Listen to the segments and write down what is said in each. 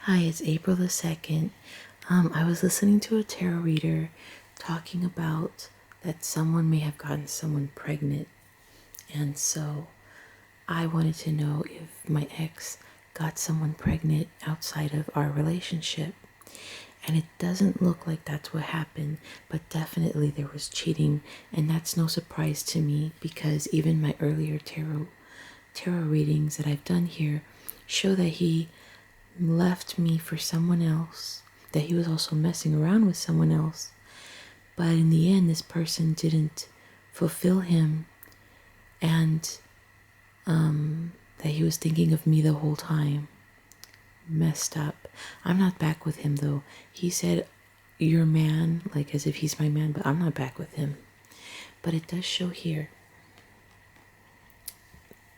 Hi, it's April the 2nd. I was listening to a tarot reader talking about that someone may have gotten someone pregnant. And so I wanted to know if my ex got someone pregnant outside of our relationship. And it doesn't look like that's what happened, but definitely there was cheating. And that's no surprise to me because even my earlier tarot readings that I've done here show that he left me for someone else, that he was also messing around with someone else. But in the end, this person didn't fulfill him, and that he was thinking of me the whole time. Messed up. I'm not back with him though. He said, "Your man," like as if he's my man, but I'm not back with him. But it does show here.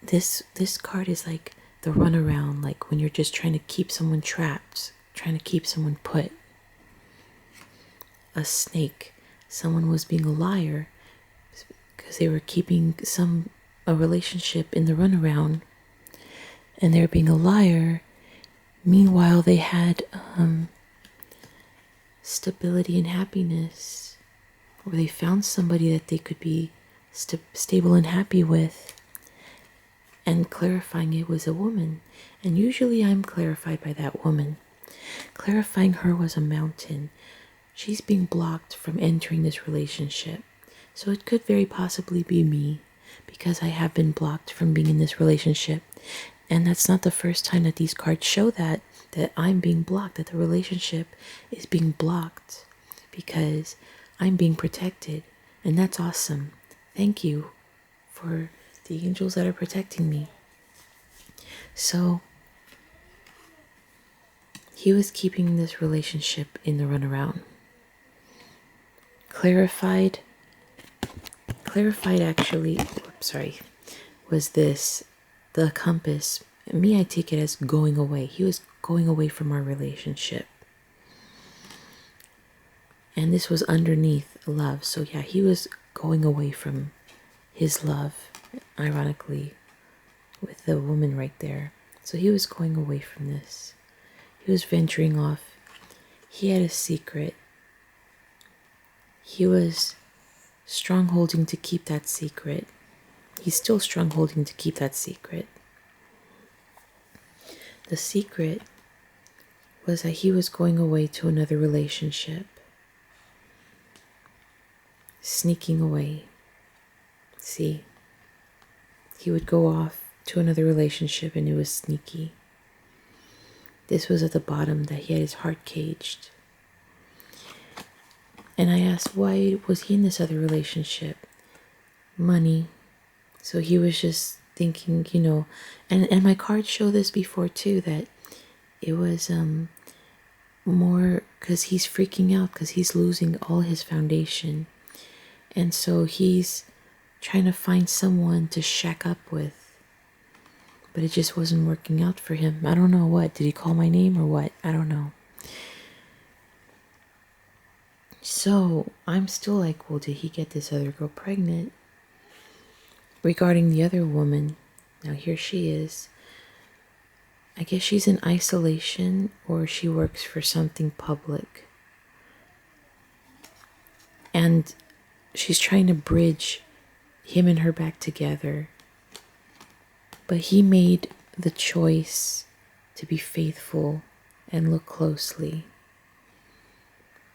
This card is like the runaround, like when you're just trying to keep someone trapped, trying to keep someone put. A snake. Someone was being a liar because they were keeping a relationship in the runaround, and they were being a liar. Meanwhile, they had stability and happiness, or they found somebody that they could be stable and happy with. And clarifying it was a woman, and usually I'm clarified by that woman. Clarifying her was a mountain. She's being blocked from entering this relationship. So it could very possibly be me because I have been blocked from being in this relationship. And that's not the first time that these cards show that I'm being blocked, that the relationship is being blocked because I'm being protected. And that's awesome. Thank you for the angels that are protecting me. So he was keeping this relationship in the runaround. Clarified actually, was this the compass. Me, I take it as going away. He was going away from our relationship. And this was underneath love. So yeah, he was going away from his love, ironically, with the woman right there. So he was going away from this. He was venturing off. He had a secret. He was strongholding to keep that secret. He's still strongholding to keep that secret. The secret was that he was going away to another relationship. Sneaking away. See, he would go off to another relationship and it was sneaky. This was at the bottom, that he had his heart caged. And I asked, why was he in this other relationship? Money. So he was just thinking, and my cards show this before too, that it was more because he's freaking out because he's losing all his foundation. And so he's trying to find someone to shack up with. But it just wasn't working out for him. I don't know what. Did he call my name or what? I don't know. So I'm still like, well, did he get this other girl pregnant? Regarding the other woman, now here she is. I guess she's in isolation or she works for something public. And she's trying to bridge him and her back together. But he made the choice to be faithful and look closely.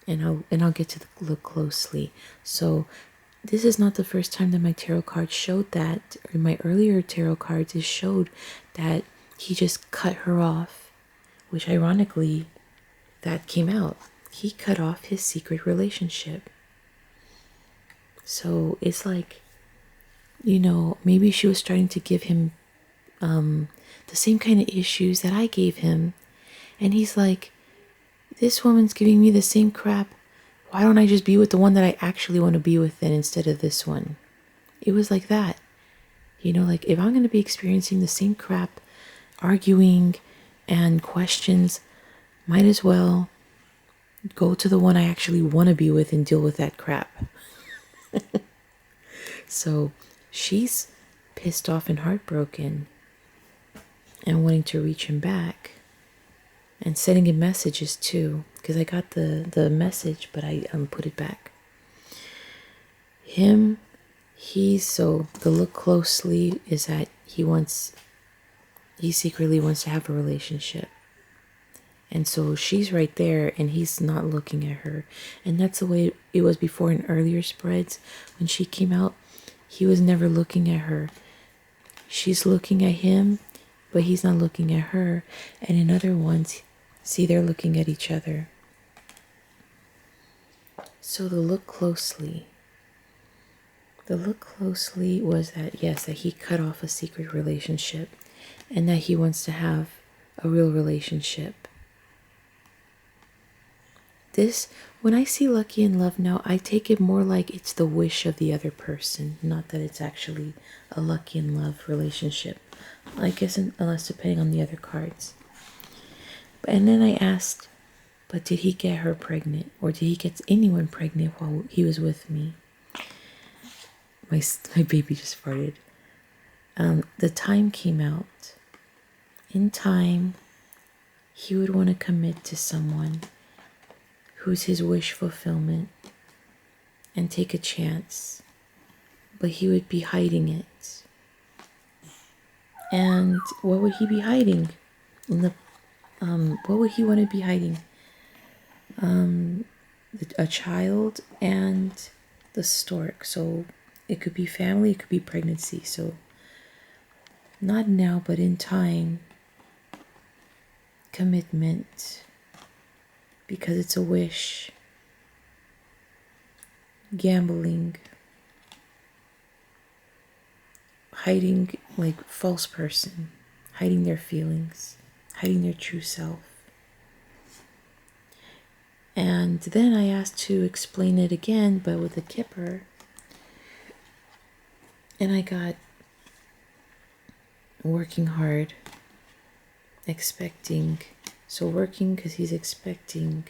And I'll get to the look closely. So this is not the first time that my tarot cards showed that, or my earlier tarot cards it showed that he just cut her off, which ironically that came out. He cut off his secret relationship. So it's like, maybe she was starting to give him the same kind of issues that I gave him. And he's like, this woman's giving me the same crap. Why don't I just be with the one that I actually want to be with then instead of this one? It was like that. Like if I'm going to be experiencing the same crap, arguing and questions, might as well go to the one I actually want to be with and deal with that crap. So she's pissed off and heartbroken and wanting to reach him back. and sending him messages too, because I got the message, but I put it back. So the look closely is that he secretly wants to have a relationship. And so she's right there and he's not looking at her. And that's the way it was before in earlier spreads. When she came out, he was never looking at her. She's looking at him, but he's not looking at her. And in other ones, see, they're looking at each other. So the look closely was that, yes, that he cut off a secret relationship and that he wants to have a real relationship. When I see lucky in love now, I take it more like it's the wish of the other person, not that it's actually a lucky in love relationship. I guess unless depending on the other cards. And then I asked, but did he get her pregnant? Or did he get anyone pregnant while he was with me? My baby just farted. The time came out. In time, he would want to commit to someone who's his wish fulfillment and take a chance, but he would be hiding it. And what would he be hiding? What would he want to be hiding? A child and the stork. So it could be family, it could be pregnancy. So not now, but in time, commitment, because it's a wish, gambling, hiding, like false person, hiding their feelings, hiding their true self. And then I asked to explain it again, but with a kipper. And I got working hard, expecting. So working because he's expecting.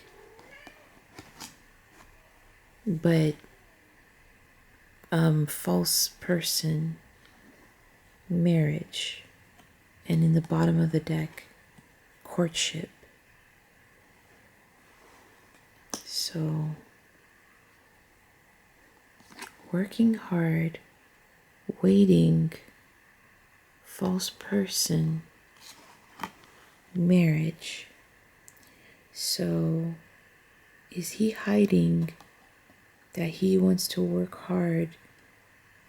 But false person, marriage. And in the bottom of the deck, courtship. So, working hard, waiting, false person, marriage. So, is he hiding that he wants to work hard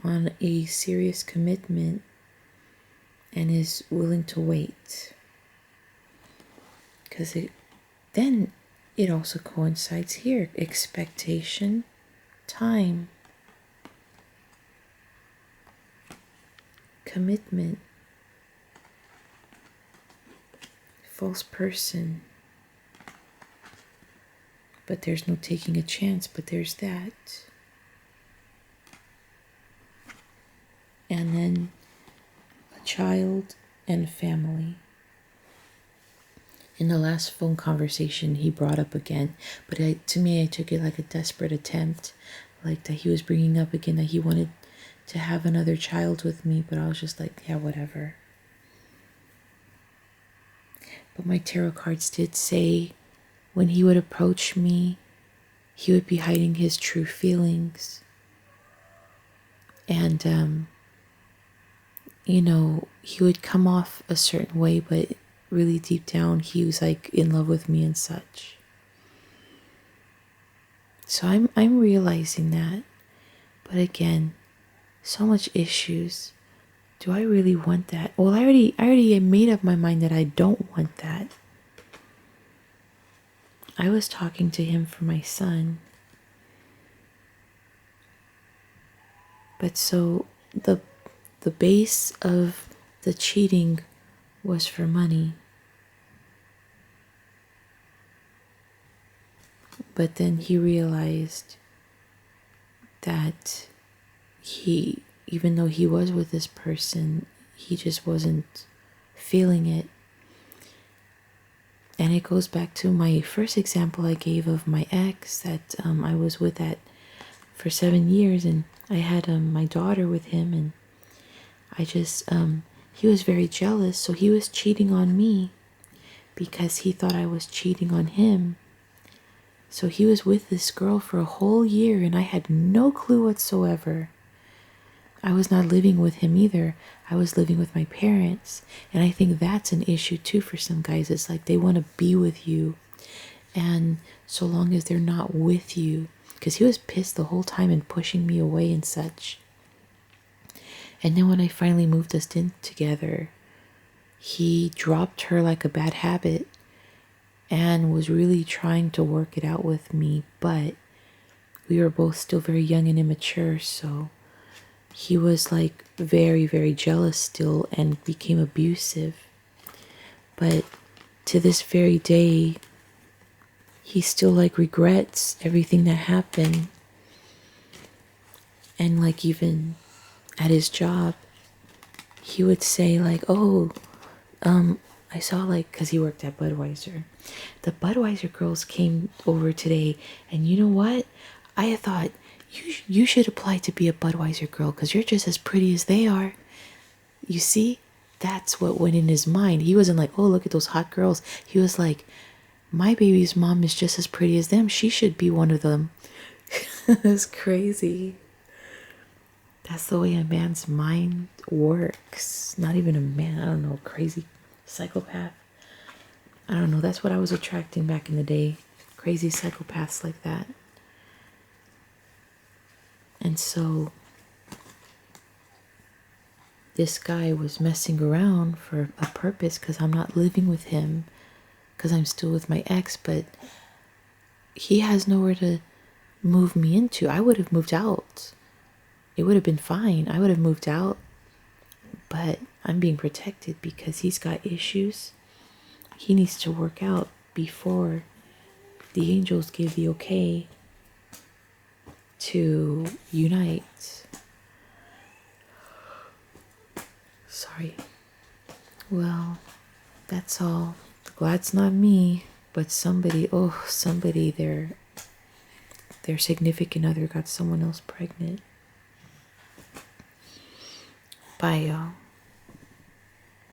on a serious commitment and is willing to wait? Because then it also coincides here. Expectation, time, commitment, false person. But there's no taking a chance, but there's that. And then a child and family. In the last phone conversation, he brought up again, but to me, I took it like a desperate attempt, like that he was bringing up again that he wanted to have another child with me, but I was just like, yeah, whatever. But my tarot cards did say when he would approach me, he would be hiding his true feelings. And, he would come off a certain way, but really deep down, he was like in love with me and such. So I'm realizing that. But again, so much issues. Do I really want that? Well, I already made up my mind that I don't want that. I was talking to him for my son. But so the base of the cheating was for money. But then he realized that even though he was with this person, he just wasn't feeling it. And it goes back to my first example I gave of my ex that I was with for 7 years, and I had my daughter with him, and I just, he was very jealous, so he was cheating on me because he thought I was cheating on him. So he was with this girl for a whole year and I had no clue whatsoever. I was not living with him either. I was living with my parents. And I think that's an issue too for some guys. It's like they want to be with you. And so long as they're not with you, because he was pissed the whole time and pushing me away and such. And then when I finally moved us in together, he dropped her like a bad habit and was really trying to work it out with me. But we were both still very young and immature, so he was like very, very jealous still and became abusive. But to this very day, he still like regrets everything that happened. And like even at his job, he would say like, oh, I saw like, because he worked at Budweiser. The Budweiser girls came over today, and you know what? I thought you should apply to be a Budweiser girl because you're just as pretty as they are. You see? That's what went in his mind. He wasn't like, oh, look at those hot girls. He was like, my baby's mom is just as pretty as them. She should be one of them. It's crazy. That's the way a man's mind works. Not even a man. I don't know. Crazy psychopath. I don't know. That's what I was attracting back in the day. Crazy psychopaths like that. And so this guy was messing around for a purpose because I'm not living with him because I'm still with my ex, but he has nowhere to move me into. I would have moved out. It would have been fine. I would have moved out, but I'm being protected because he's got issues he needs to work out before the angels give the okay to unite. Sorry. Well, that's all. Glad it's not me, but somebody, their significant other got someone else pregnant. Bye, y'all.